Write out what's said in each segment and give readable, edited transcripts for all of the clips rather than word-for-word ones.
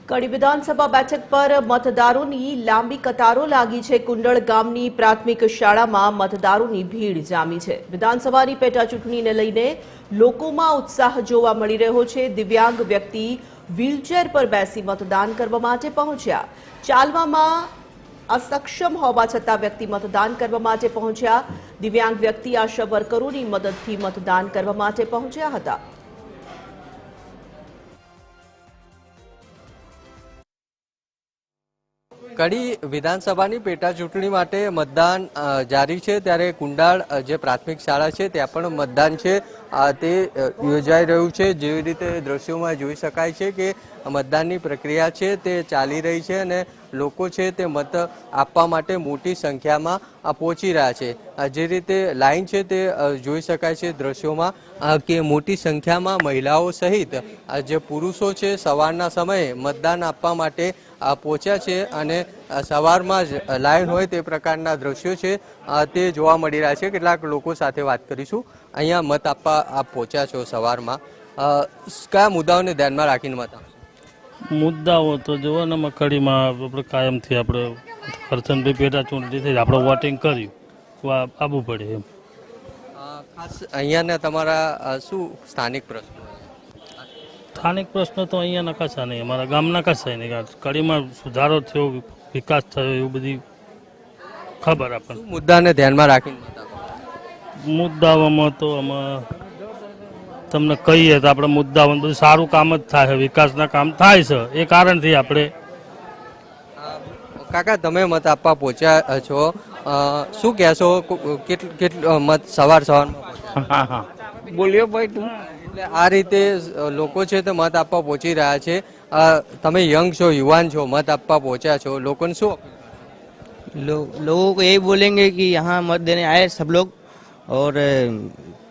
કડી વિધાનસભા બેઠક પર મતદારોની લાંબી કતારો લાગી છે। કુંડળ ગામની પ્રાથમિક શાળામાં મતદારોની ભીડ જામી છે। વિધાનસભાની પેટા ચૂંટણીને લઈને લોકોમાં ઉત્સાહ જોવા મળી રહ્યો છે। દિવ્યાંગ વ્યક્તિ વ્હીલચેર પર બેસી મતદાન કરવા માટે પહોંચ્યા। ચાલવામાં અસક્ષમ હોવા છતાં વ્યક્તિ મતદાન કરવા માટે પહોંચ્યા। દિવ્યાંગ વ્યક્તિ આશા વર્કરોની મદદથી મતદાન કરવા માટે પહોંચ્યા હતા। કડી વિધાનસભાની પેટા ચૂંટણી માટે મતદાન જારી છે, ત્યારે કુંડાળ જે પ્રાથમિક શાળા છે ત્યાં પણ મતદાન છે તે યોજાઈ રહ્યું છે। જેવી રીતે દ્રશ્યોમાં જોઈ શકાય છે કે મતદાનની પ્રક્રિયા છે તે ચાલી રહી છે અને લોકો છે તે મત આપવા માટે મોટી સંખ્યામાં પહોંચી રહ્યા છે। જે રીતે લાઈન છે તે જોઈ શકાય છે દ્રશ્યોમાં કે મોટી સંખ્યામાં મહિલાઓ સહિત જે પુરુષો છે સવારના સમયે મતદાન આપવા માટે પહોંચ્યા છે અને સવારમાં જ લાઈન હોય તે પ્રકારના દ્રશ્યો છે તે જોવા મળી રહ્યા છે। કેટલાક લોકો સાથે વાત કરીશું। અહીંયા મત આપવા આપ પહોંચ્યા છો સવારમાં, કયા મુદ્દાઓને ધ્યાનમાં રાખીને મત આપશો? મુદ્દાઓ તો જુઓ ને કડીમાં આપણે કાયમથી આપણે કરશનભાઈ પેટા ચૂંટણી થઈ આપણે વોટિંગ કર્યું આવવું પડે એમ। ખાસ અહીંયાના તમારા શું સ્થાનિક પ્રશ્નો? સ્થાનિક પ્રશ્નો તો અહીંયાના કશા નહીં, અમારા ગામના કશા નહીં। કડીમાં સુધારો થયો, વિકાસ થયો એવું બધી ખબર આપણને। મુદ્દાને ધ્યાનમાં રાખીને મત આપશો? મુદ્દાઓમાં તો આમાં તમને કહીએ તો આપણે મુદ્દાઓમાં બધું સારું કામ જ થાય, વિકાસના કામ થાય છે એ કારણથી આપણે। કાકા, તમે મત આપવા પહોંચ્યા છો, શું કહેશો? મત સવારમાં હા હા બોલ્યો ભાઈ તું। એટલે આ રીતે લોકો છે તે મત આપવા પહોંચી રહ્યા છે। તમે યંગ છો, યુવાન છો, મત આપવા પહોંચ્યા છો, લોકોને શું? लोगों को यही बोलेंगे कि यहाँ मत देने आए सब लोग और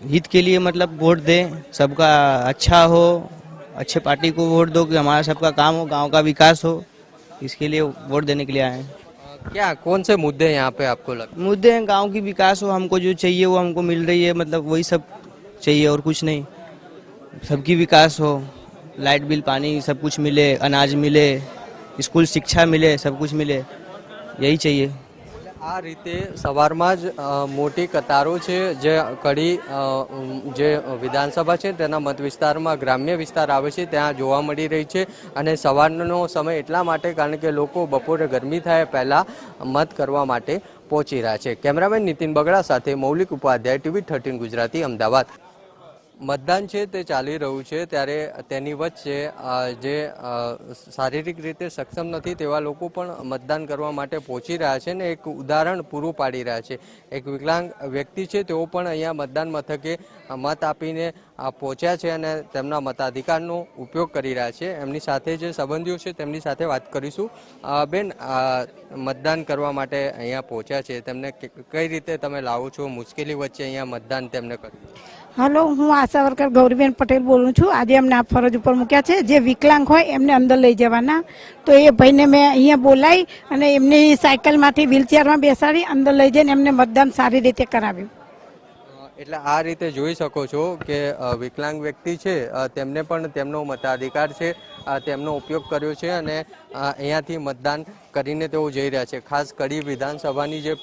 हित के लिए मतलब वोट दें, सबका अच्छा हो, अच्छे पार्टी को वोट दो कि हमारा सबका काम हो, गांव का विकास हो, इसके लिए वोट देने के लिए आए हैं। क्या कौन से मुद्दे यहाँ पे आपको लगता? मुद्दे हैं गांव की विकास हो, हमको जो चाहिए वो हमको मिल रही है, मतलब वही सब चाहिए और कुछ नहीं। सबकी विकास हो, लाइट बिल पानी सब कुछ मिले, अनाज मिले, स्कूल शिक्षा मिले, सब कुछ मिले, यही चाहिए। આ રીતે સવારમાં જ મોટી કતારો છે જે કડી જે વિધાનસભા છે તેના મત વિસ્તારમાં ગ્રામ્ય વિસ્તાર આવે છે ત્યાં જોવા મળી રહી છે। અને સવારનો સમય એટલા માટે કારણ કે લોકો બપોરે ગરમી થાય પહેલા મત કરવા માટે પહોંચી રહ્યા છે। કેમેરામેન નીતિન બગડા સાથે મૌલિક ઉપાધ્યાય, TV13 ગુજરાતી, અમદાવાદ। મતદાન છે તે ચાલી રહ્યું છે ત્યારે તેની વચ્ચે જે શારીરિક રીતે સક્ષમ નથી તેવા લોકો પણ મતદાન કરવા માટે પહોંચી રહ્યા છે ને એક ઉદાહરણ પૂરું પાડી રહ્યા છે। એક વિકલાંગ વ્યક્તિ છે તેઓ પણ અહીંયા મતદાન મથકે મત આપીને પહોંચ્યા છે અને તેમના મતાધિકારનો ઉપયોગ કરી રહ્યા છે। એમની સાથે જે સંબંધીઓ છે તેમની સાથે વાત કરીશું। બેન, મતદાન કરવા માટે અહીંયા પહોંચ્યા છે, તેમને કઈ રીતે તમે લાવો છો? મુશ્કેલી વચ્ચે અહીંયા મતદાન તેમને કર્યું? हेलो, हूँ आशा वर्कर गौरीबेन पटेल बोलूँ छूँ। आज अमने आ फरज पर मूक्या छे, जे विकलांग होय एमने अंदर लई जवाना। तो ए भाईने मैं अहींया बोलाई अने एमनी साइकल मांथी व्हीलचेर में बेसाड़ी अंदर लई जईने एमने मतदान सारी रीते कराव्युं। એટલે આ રીતે જોઈ શકો છો કે વિકલાંગ વ્યક્તિ છે તેમને પણ તેમનો મતાધિકાર છે તેમનો ઉપયોગ કર્યો છે અને અહીંયાથી મતદાન કરીને તેઓ જઈ રહ્યા છે। ખાસ કડી વિધાનસભાની જે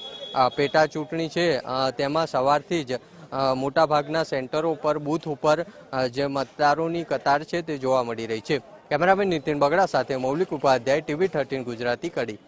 પેટા ચૂંટણી છે તેમાં સવારથી જ મોટાભાગના સેન્ટરો પર બૂથ ઉપર જે મતદારોની કતાર છે તે જોવા મળી રહી છે। કેમેરામેન નીતિન બગડા સાથે મૌલિક ઉપાધ્યાય, TV13 ગુજરાતી, કડી।